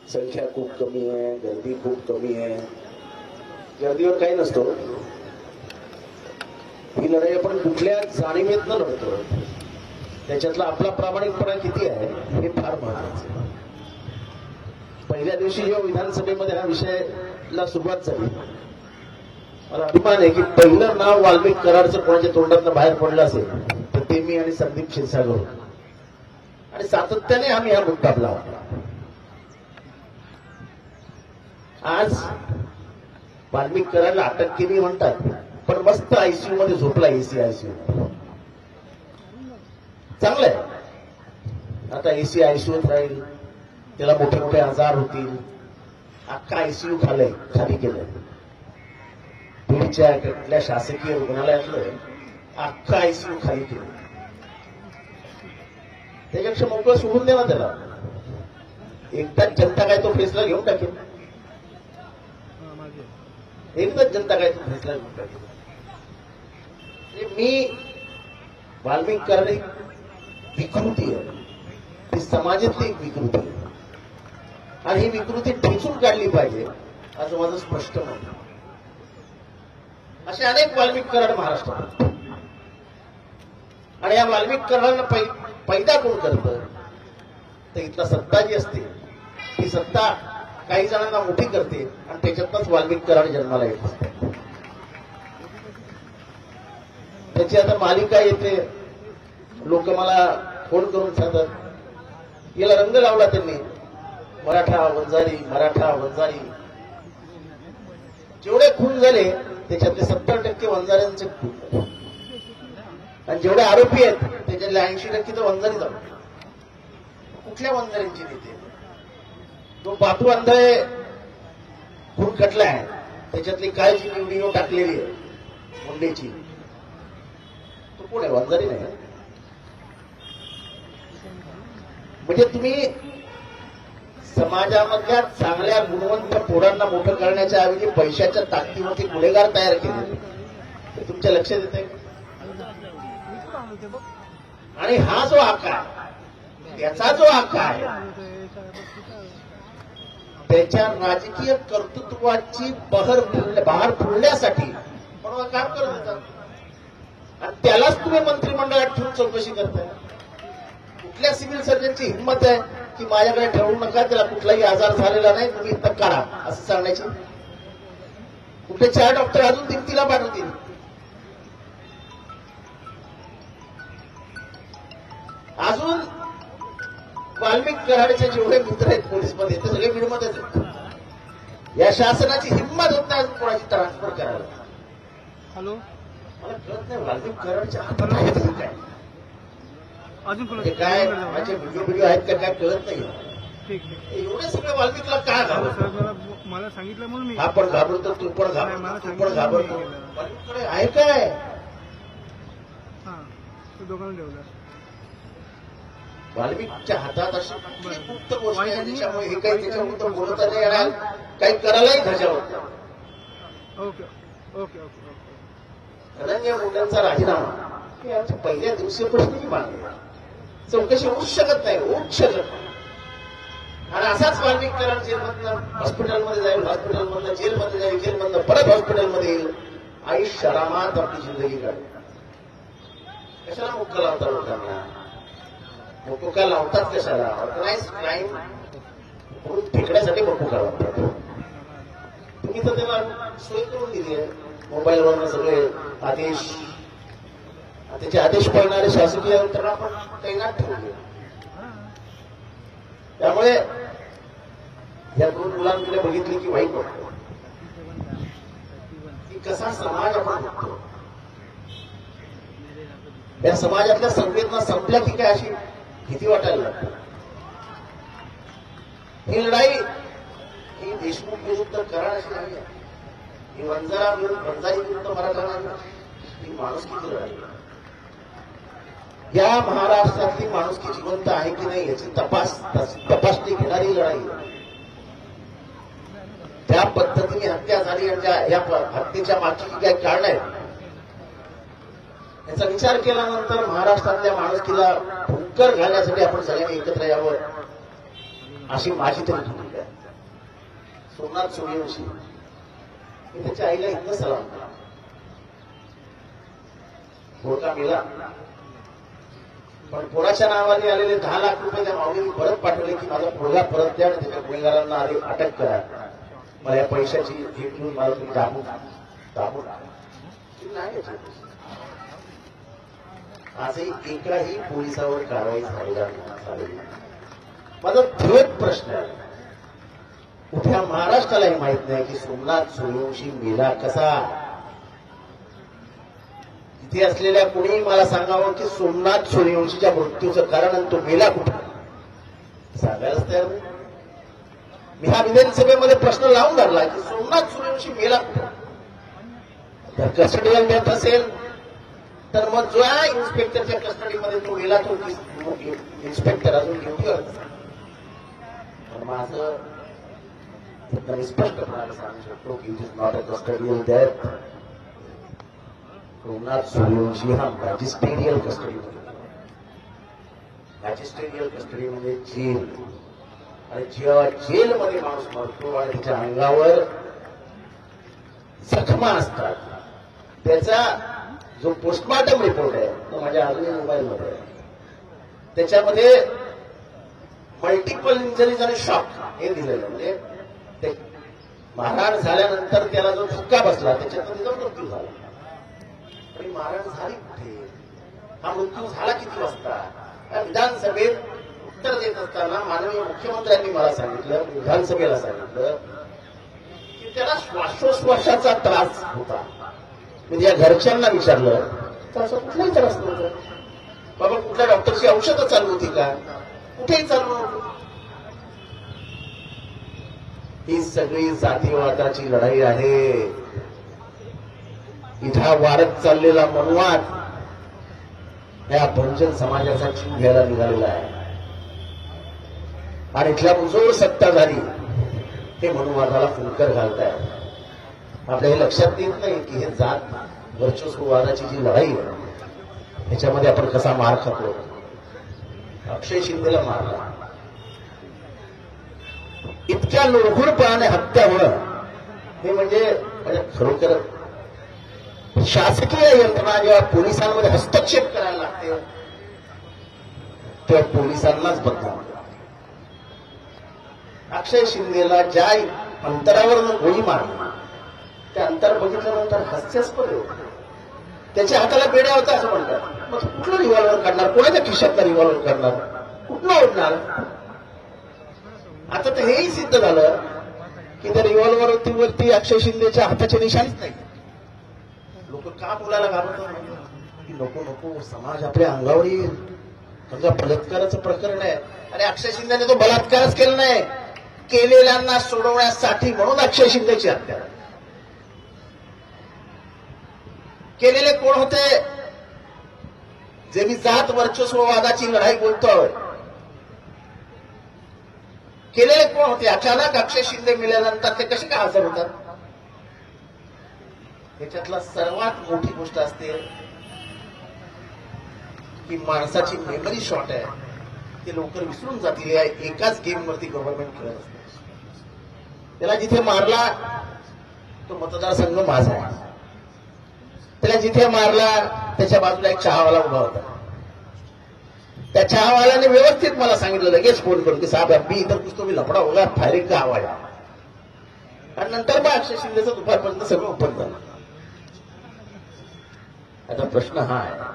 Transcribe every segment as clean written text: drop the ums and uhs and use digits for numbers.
संख्या खूप कमी आहे, गर्दी खूप कमी आहे. गर्दीवर काही नसतो. ही लढाई आपण कुठल्या जाणीवेतनं लढतो, त्याच्यातला आपला प्रामाणिकपणा किती आहे हे फार महत्वाचं आहे. पहिल्या दिवशी जेव्हा विधानसभेमध्ये हा विषयाला सुरुवात झाली, मला अभिमान आहे की पहिलं नाव वाल्मिक कराडचं कोणाच्या तोंडातनं बाहेर पडलं असेल तर ते मी आणि संदीप क्षीरसागर, आणि सातत्याने आम्ही हा मुद्दा लावला. आज वाल्मिक कराडला अटक केली म्हणतात, पण मस्त आयसीयू मध्ये झोपला, एसी आयसीयू. चांगलं आहे. आता एसी आयसीयूत राहील, त्याला मोठे मोठे आजार होतील. अख्खा आयसीयू खाली केलंय. बीडच्या कुठल्या शासकीय रुग्णालयातलं अख्खा आयसीयू खाली केलं. त्याच्यापेक्षा मोकळं सोडून द्या ना त्याला. एकदाच जनता काय तो फैसला घेऊन टाकेल. एकदाच जनता काय तो फैसला घेऊन टाकेल. मी वाल्मिक कराड एक विकृती आहे, ती समाजातली एक विकृती आहे, आणि ही विकृती ठेचून काढली पाहिजे असं माझं स्पष्ट मत आहे. असे अनेक वाल्मिक कराड महाराष्ट्रात, आणि या वाल्मिक कराडांना पैदा कोण करतं तर इथला सत्ता जी असते ती सत्ता काही जणांना मोठी करते, आणि त्याच्यातच वाल्मिक कराड जन्माला येत असते. त्याची आता मालिका येते. लोक मला फोन करून सांगतात, याला रंग लावला त्यांनी, मराठा वंजारी, मराठा वंजारी. जेवढे खून झाले त्याच्यातले 70% वंजाऱ्यांचे खून, आणि जेवढे आरोपी आहेत त्याच्यातले 80% तर वंजारी जाऊ. कुठल्या वंजारींची नेते? तो बापू अंधळे खून खटला आहे, त्याच्यातली काय जी व्हिडिओ टाकलेली आहे मुंडेची, तो कोण आहे? वंजारी नाही. म्हणजे तुम्ही समाजामधल्या चांगल्या गुणवंत पोरांना मोठं करण्याच्या ऐवजी पैशाच्या ताकदीवरती गुन्हेगार तयार केले, ते तुमच्या लक्षात येत आहे. आणि हा जो आकार, त्याचा जो आकार आहे, त्याच्या राजकीय कर्तृत्वाची बहार फुलण्यासाठी म्हणून काम करत होता, आणि त्यालाच तुम्ही मंत्रिमंडळात ठेवून चौकशी करताय. कुठल्या सिव्हिल सर्जनची हिंमत आहे की माझ्याकडे ठेवू नका, त्याला कुठलाही आजार झालेला नाही, तुम्ही इथं काढा असं सांगण्याची? कुठे 4 डॉक्टर अजून दिमतीला पाठवतील. अजून वाल्मिक कराडचे जेवढे मित्र आहेत पोलीसमध्ये ते सगळे बीडमध्येच आहेत. या शासनाची हिंमत होत नाही अजून कोणाची ट्रान्सफर करायला. हॅलो, मला कळत नाही वाल्मिक कराडच्या हातात आहे काय, अजून काय माझे व्हिडिओ आहेत का काय कळत नाही. ठीक एवढे सगळे वाल्मिकला काय घाबरतो? मला सांगितलं म्हणून मी, हा पण घाबरतो, तू पण घाबरतो, तू पण घाबरतो. वाल्मिककडे आहे काय? हा, तो दोघांना ठेवला. वाल्मिकच्या हातात अशी कुठली गुप्त गोष्ट आहे त्याच्यामुळे हे काही त्याच्याबद्दल बोलता नाही येणार, काही करायलाही धजावत. Okay okay okay okay. Dhananjay मुंडेंचा राजीनामा हे आमच्या पहिल्या दिवसापासून मानले, चौकशी होऊच शकत नाही, होऊच शकत नाही. आणि असाच वाल्मिक कराड जेलमधनं हॉस्पिटलमध्ये जाईल, हॉस्पिटलमधनं जेलमध्ये जाईल, जेलमधनं परत हॉस्पिटलमध्ये येईल, आयुष्य आरामात आपली जिंदगी काढेल. कशाला मुक्का लावता लोकांना? मुक्का लावतात कशाला? ऑर्गनाइज क्राईम म्हणून फेकण्यासाठी मुक्का लावतात. तुम्ही तर त्याला सोय करून दिली आहे. मोबाईलवरनं सगळे आदेश, त्याचे आदेश पाळणारे शासकीय यंत्रणा पण तैनात ठेवली. त्यामुळे या 2 मुलांकडे बघितली की वाईट वाटतं की कसा समाज आपण बघतो. या समाजातल्या संवेदना संपल्या की काय अशी भीती वाटायला लागते. ही लढाई ही देशमुख विरुद्ध कराड अशी नाही आहे. ही वंजारी विरुद्ध मराठा, ही माणुसकीची लढाई. या महाराष्ट्रातली माणुसकी जिवंत आहे की नाही याची तपासणी घेणारी लढाई. ज्या पद्धतीने हत्या झाली आणि या हत्येच्या मागची जी काही कारण आहेत याचा विचार केल्यानंतर महाराष्ट्रातल्या माणुसकीला भुंकर घालण्यासाठी आपण सगळ्यांनी एकत्र यावं अशी माझी तरी भूमिका आहे. सोमनाथ सूर्यवंशी, मी त्याच्या आईला इतकं सलाम केला. पोरगा मेला, पण पोराच्या नावाने आलेले 10 लाख रुपये त्या माऊलीने परत पाठवले की माझा पोरगा परत द्या आणि त्याच्या गुन्हेगारांना आधी अटक करा. मला या पैशाची हे घेऊन मला तुम्ही दाबून नाही. आजही एकाही पोलिसावर कारवाई झालेला नाही. माझा ठेवत प्रश्न आहे, कुठल्या महाराष्ट्राला हे माहित नाही की सोमनाथ सूर्यवंशी मेला कसा. इथे असलेल्या कोणीही मला सांगावं की सोमनाथ सूर्यवंशीच्या मृत्यूचं कारण आणि तो मेला कुठं, सांगायलाच तयार नाही. मी हा विधानसभेमध्ये प्रश्न लावून धरला की सोमनाथ सूर्यवंशी मेला कुठं. जर कस्टडियल डेथ असेल तर मग जो इन्स्पेक्टरच्या कस्टडीमध्ये तो गेला तो इन्स्पेक्टर अजून ड्युटीवर. पण माझं एकदम स्पष्टपणाने सांगू शकतो की it is not a custodial death. Somnath Suryavanshi हा मॅजिस्टेरियल कस्टडीमध्ये, मॅजिस्टेरियल कस्टडी म्हणजे जेल. आणि जेव्हा जेलमध्ये माणूस मरतो आणि त्याच्या अंगावर जखमा असतात, त्याचा जो पोस्टमॉर्टम रिपोर्ट आहे तो माझ्या अजून मोबाईलमध्ये आहे. त्याच्यामध्ये मल्टिपल इंजरीज आणि शॉक हे दिलेलं. म्हणजे ते मारहाण झाल्यानंतर त्याला जो धक्का बसला त्याच्यामध्ये जो मृत्यू झाला. आणि मारहाण झाली कुठे, हा मृत्यू झाला किती वाजता. विधानसभेत उत्तर देत असताना माननीय मुख्यमंत्र्यांनी मला सांगितलं, विधानसभेला सांगितलं की त्याला श्वासोश्वासाचा त्रास होता. म्हणजे या घरच्यांना विचारलं तर असं कुठलाही त्रास नव्हता. बाबा कुठल्या डॉक्टरची औषधं चालू होती का, कुठेही चालू नव्हतं. ही सगळी जातीवादाची लढाई आहे. इथं वाढत चाललेला मनुवाद या बहुजन समाजाचा जीव घ्यायला निघालेला आहे. आणि इथल्या मुजोर सत्ता झाली हे मनुवादाला फुंकर घालताय. आपल्या हे लक्षात येत नाही की हे जात वर्चस्ववादाची जी लढाई आहे ह्याच्यामध्ये आपण कसा मार खातो. अक्षय शिंदेला मारला, इतक्या लोखूरपणाने हत्या होणं हे म्हणजे खरोखर शासकीय यंत्रणा जेव्हा पोलिसांमध्ये हस्तक्षेप करायला लागते तेव्हा पोलिसांनाच बदनाम. अक्षय शिंदेला ज्या अंतरावरनं गोळी मारली त्या अंतर बघितल्यानंतर हास्यास्पद होतं. त्याच्या हाताला बेड्या होता असं म्हणतात. मग कुठलं रिव्हॉल्वर काढणार, कोणाच्या खिशातला रिव्हॉल्वर काढणार, कुठलं ओढणार. आता तर हेही सिद्ध झालं की त्या रिव्हॉल्वरवरती अक्षय शिंदेच्या हाताचे निशाणीच नाही. लोक का बोलायला घाबरतात की नको नको समाज आपल्या अंगावर येईल. समजा बलात्काराचं प्रकरण आहे आणि अक्षय शिंदेने तो बलात्कारच केला नाही, केलेल्यांना सोडवण्यासाठी म्हणून अक्षय शिंदेची हत्या. केलेले कोण होते, जे मी जात वर्चस्ववादाची लढाई बोलतोय, केलेले कोण होते. अचानक अक्षय शिंदे मिळाल्यानंतर ते कसे काय हजर होतात. याच्यातला सर्वात मोठी गोष्ट असते की माणसाची मेमरी शॉर्ट आहे. ते लवकर विसरून जातील. या एकाच गेमवरती गव्हर्नमेंट खेळत असते. त्याला जिथे मारला तो मतदारसंघ माझा आहे. त्याला जिथे मारला त्याच्या बाजूला एक चहावाला उभा होता. त्या चहावाल्याने व्यवस्थित मला सांगितलं लगेच फोन करून की साहेब अभी इधर कुछ तो भी लफड़ा होगा, फायरिंग का आवाज. आणि नंतर मग अक्षय शिंदेचं दुपारपर्यंत सगळं ओपन झालं. आता प्रश्न हा आहे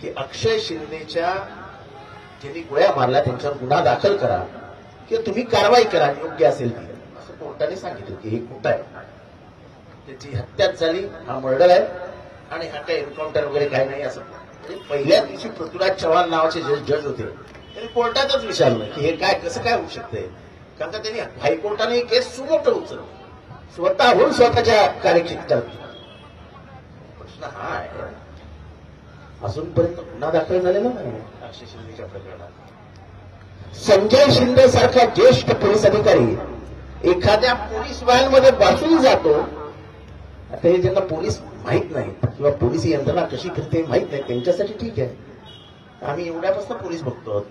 की अक्षय शिंदेच्या ज्यांनी गोळ्या मारल्या त्यांच्यावर गुन्हा दाखल करा किंवा तुम्ही कारवाई करा योग्य असेल ती, असं कोर्टाने सांगितलं की हे कुठं आहे. त्याची हत्याच झाली, हा मर्डर आहे आणि हा काही एन्काउंटर वगैरे काही नाही. असं पहिल्या दिवशी पृथ्वीराज चव्हाण नावाचे जज होते, त्यांनी कोर्टातच विचारलं की हे काय कसं काय होऊ शकतंय. कारण का त्यांनी हायकोर्टाने केस सुमोटं उचललं, स्वतःहून स्वतःच्या कार्यक्षेत्रात. प्रश्न हा आहे अजूनपर्यंत गुन्हा दाखल झालेला नाही अक्षय शिंदेच्या प्रकरणात. संजय शिंदे सारखा ज्येष्ठ पोलीस अधिकारी एखाद्या पोलीस व्हॅनमध्ये बसून जातो. आता हे ज्यांना पोलीस माहित नाही किंवा पोलीस यंत्रणा कशी करते माहित नाही त्यांच्यासाठी ठीक आहे. आम्ही एवढ्यापासून पोलीस बघतो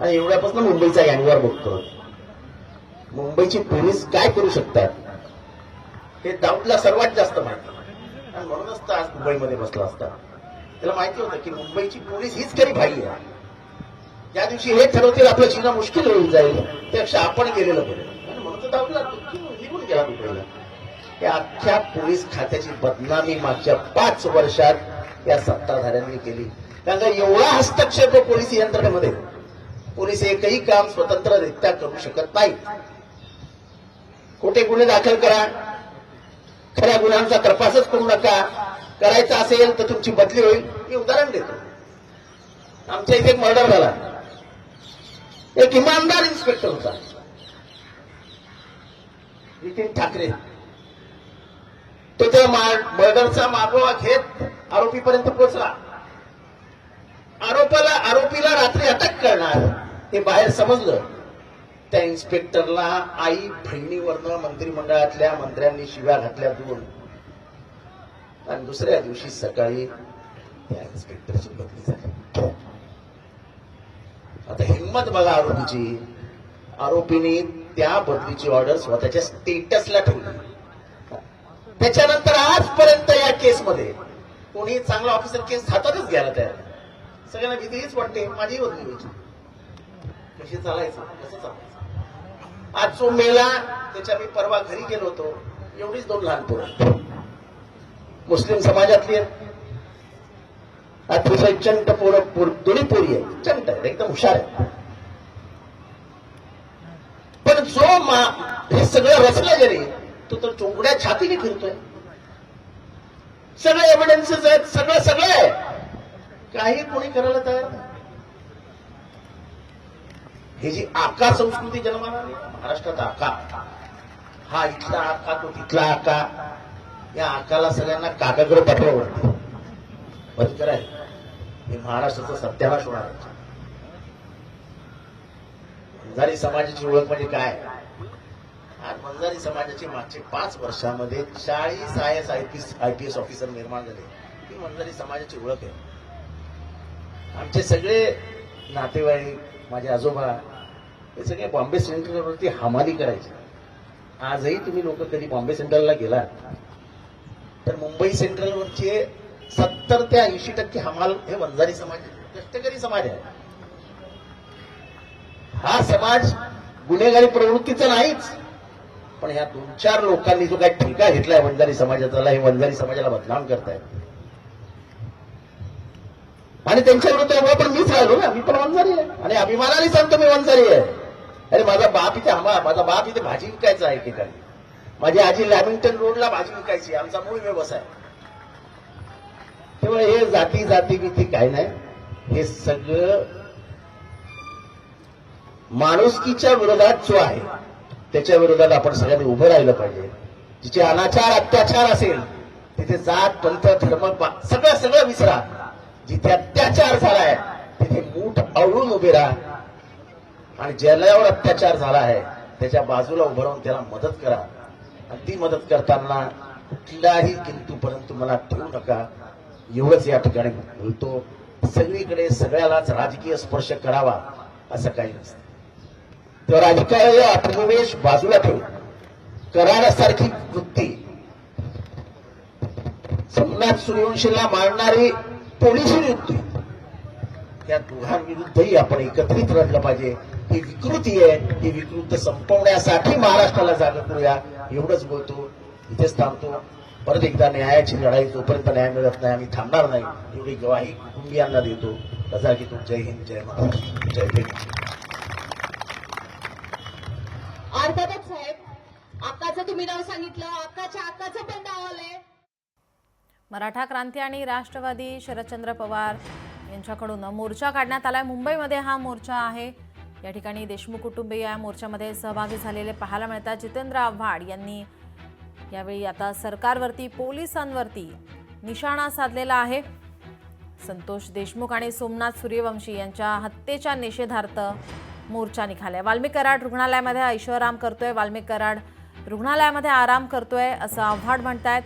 आणि एवढ्यापासून मुंबईचा गँगवॉर बघतो. मुंबईची पोलीस काय करू शकतात हे दाऊदला सर्वात जास्त माहिती, आणि म्हणूनच तो आज मुंबईमध्ये बसला असता. त्याला माहिती होतं की मुंबईची पोलीस हीच खरी भाई आहे. ज्या दिवशी हे ठरवतील आपलं जीवन मुश्किल होऊन जाईल त्यापेक्षा आपण गेलेलं बरं, आणि म्हणून तो दाऊदला निघून गेला मुंबईला. या अख्ख्या पोलीस खात्याची बदनामी मागच्या 5 वर्षात या सत्ताधाऱ्यांनी केली. कारण का एवढा हस्तक्षेप पोलीस यंत्रणेमध्ये, पोलीस एकही काम स्वतंत्ररित्या करू शकत नाही. खोटे गुन्हे दाखल करा, खऱ्या गुन्ह्यांचा तपासच करू नका, करायचा असेल तर तुमची बदली होईल. मी उदाहरण देतो. आमच्या इथे एक मर्डर झाला. एक इमानदार इन्स्पेक्टर होता, नितीन ठाकरे. तो त्या मर्डरचा मागोवा घेत आरोपीपर्यंत पोहोचला. आरोपीला रात्री अटक करणार हे बाहेर समजलं. त्या इन्स्पेक्टरला आई बहिणीवरनं मंत्रिमंडळातल्या मंत्र्यांनी शिव्या घातल्या 2, आणि दुसऱ्या दिवशी सकाळी त्या इन्स्पेक्टरची बदली झाली. आता हिंमत बघा आरोपीची. आरोपीने त्या बदलीची ऑर्डर स्वतःच्या स्टेटसला ठेवली. त्याच्यानंतर आजपर्यंत या केसमध्ये कोणी चांगला ऑफिसर केस हातातच घ्यायला तयार. सगळ्यांना भीती हीच वाटते माझी बदली व्हायची. कशी चालायचं, कसं चालायचं. आज जो मेला त्याच्या मी परवा घरी गेलो होतो. एवढीच 2 लहान पोरं मुस्लिम समाजातली आहेत. अतिशय चंट पोरं, दोन्ही पोरी आहेत, चंट आहेत, एकदम हुशार आहेत. पण जो हे सगळं रचलं गेले तो तर चोंगड्या छातीने फिरतोय. सगळे एव्हिडन्सेस आहेत, सगळं आहे, काही कोणी करायला तयार नाही. ही जी आका संस्कृती जन्माला आली महाराष्ट्रात, आका हा इथला आका, तो तिथला आका, या आकाला सगळ्यांना काकाकडे पाठवावं बंद करायचं. हे महाराष्ट्राचा सत्यानाश होणार आहे. वंजारी समाजाची ओळख म्हणजे काय? आज वंजारी समाजाची मागचे 5 वर्षामध्ये 40 IPS ऑफिसर निर्माण झाले. ही वंजारी समाजाची ओळख आहे. आमचे सगळे नातेवाईक, माझे आजोबा, हे सगळे बॉम्बे सेंट्रलवरती हमाली करायचे. आजही तुम्ही लोक कधी बॉम्बे सेंट्रलला गेलात तर मुंबई सेंट्रलवरचे 70 ते 80% हमाल हे वंजारी समाज, कष्टकरी समाज आहे. हा समाज गुन्हेगारी प्रवृत्तीचा नाहीच, पण ह्या 2-4 लोकांनी जो काही ठेका घेतलाय वंजारी समाजाचा, हे वंजारी समाजाला बदनाम करतायत. आणि त्यांच्या विरुद्ध पण मीच राहिलो ना, मी पण वंजारी आहे आणि अभिमानाने सांगतो मी वंजारी आहे. अरे माझा बाप इथे भाजी विकायचा आहे ठिकाणी. माझी आजी लॅमिंग्टन रोडला भाजी विकायची, आमचा मूळ व्यवसाय. तेव्हा हे जाती भीती काय नाही, हे सगळं माणुसकीच्या विरोधात जो आहे त्याच्या विरोधात आपण सगळ्यांनी उभं राहिलं पाहिजे. जिथे अनाचार अत्याचार असेल तिथे जात पंथ धर्म सगळं विसरा. जिथे अत्याचार झालाय तिथे मूठ आवळून उभे राहा आणि ज्याच्यावर अत्याचार झाला आहे त्याच्या बाजूला उभं राहून त्याला मदत करा. आणि ती मदत करताना कुठलाही किंतु परंतु मला ठेवू नका, एवढंच या ठिकाणी बोलतो. सगळीकडे सगळ्यालाच राजकीय स्पर्श करावा असं काही नसतं. तर राजकीय अभिनिवेश बाजूला ठेवून करारासारखी वृत्ती, सोमनाथ सूर्यवंशीला मारणारी पोलिसी वृत्ती, या दोघांविरुद्धही आपण एकत्रित लढलं पाहिजे. ही विकृती आहे, ही विकृती संपवण्यासाठी महाराष्ट्राला जागा करूया, एवढंच बोलतो. इथेच थांबतो. परत एकदा न्यायाची लढाई, जोपर्यंत न्याय मिळत नाही आम्ही थांबणार नाही, एवढी ग्वाही कुटुंबियांना देतो. रजा घेतो. जय हिंद, जय महाराष्ट्र, जय भीम. अर्थातच साहेब, आकाचं तुम्ही नाव सांगितलं, आकाचं पण नाव आलंय. मराठा क्रांती आणि राष्ट्रवादी शरदचंद्र पवार यांच्याकडून मोर्चा काढण्यात आलाय. मुंबईमध्ये हा मोर्चा आहे. या ठिकाणी देशमुख कुटुंबीय या मोर्चामध्ये सहभागी झालेले पाहायला मिळतात. जितेंद्र आव्हाड यांनी यावेळी आता सरकारवरती, पोलिसांवरती निशाणा साधलेला आहे. संतोष देशमुख आणि सोमनाथ सूर्यवंशी यांच्या हत्येच्या निषेधार्थ मोर्चा निघालाय. वाल्मिक कराड रुग्णालयामध्ये ऐशोआराम करतोय, वाल्मिक कराड रुग्णालयामध्ये आराम करतोय असं आव्हाड म्हणतायत.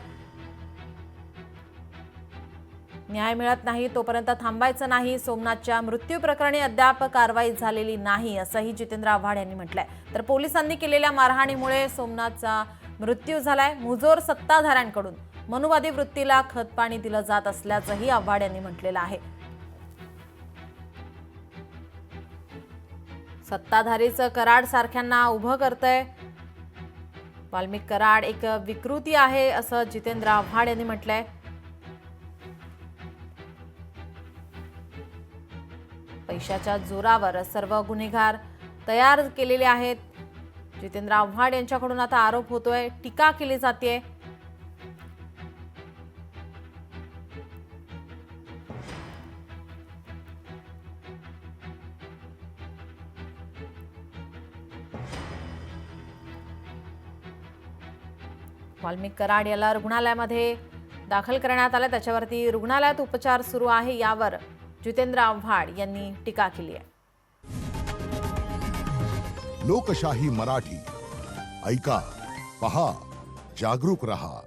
न्याय मिळत नाही तोपर्यंत थांबायचं नाही. सोमनाथच्या मृत्यू प्रकरणी अद्याप कारवाई झालेली नाही असंही जितेंद्र आव्हाड यांनी म्हटलंय. तर पोलिसांनी केलेल्या मारहाणीमुळे सोमनाथचा मृत्यू झालाय. मुजोर सत्ताधाऱ्यांकडून मनुवादी वृत्तीला खतपाणी दिलं जात असल्याचंही आव्हाड यांनी म्हटलेलं आहे. सत्ताधारीच कराड सारख्यांना उभं करतंय. वाल्मिक कराड एक विकृती आहे असं जितेंद्र आव्हाड यांनी म्हटलंय. पैशाच्या जोरावर सर्व गुन्हेगार तयार केलेले आहेत. जितेंद्र आव्हाड यांच्याकडून आता आरोप होतोय, टीका केली जाते. वाल्मिक कराड याला रुग्णालयामध्ये दाखल करण्यात आलं. त्याच्यावरती रुग्णालयात उपचार सुरू आहे. यावर जितेंद्र आव्हाड यांनी टीका केली आहे. लोकशाही मराठी ऐका, पहा, जागरूक रहा.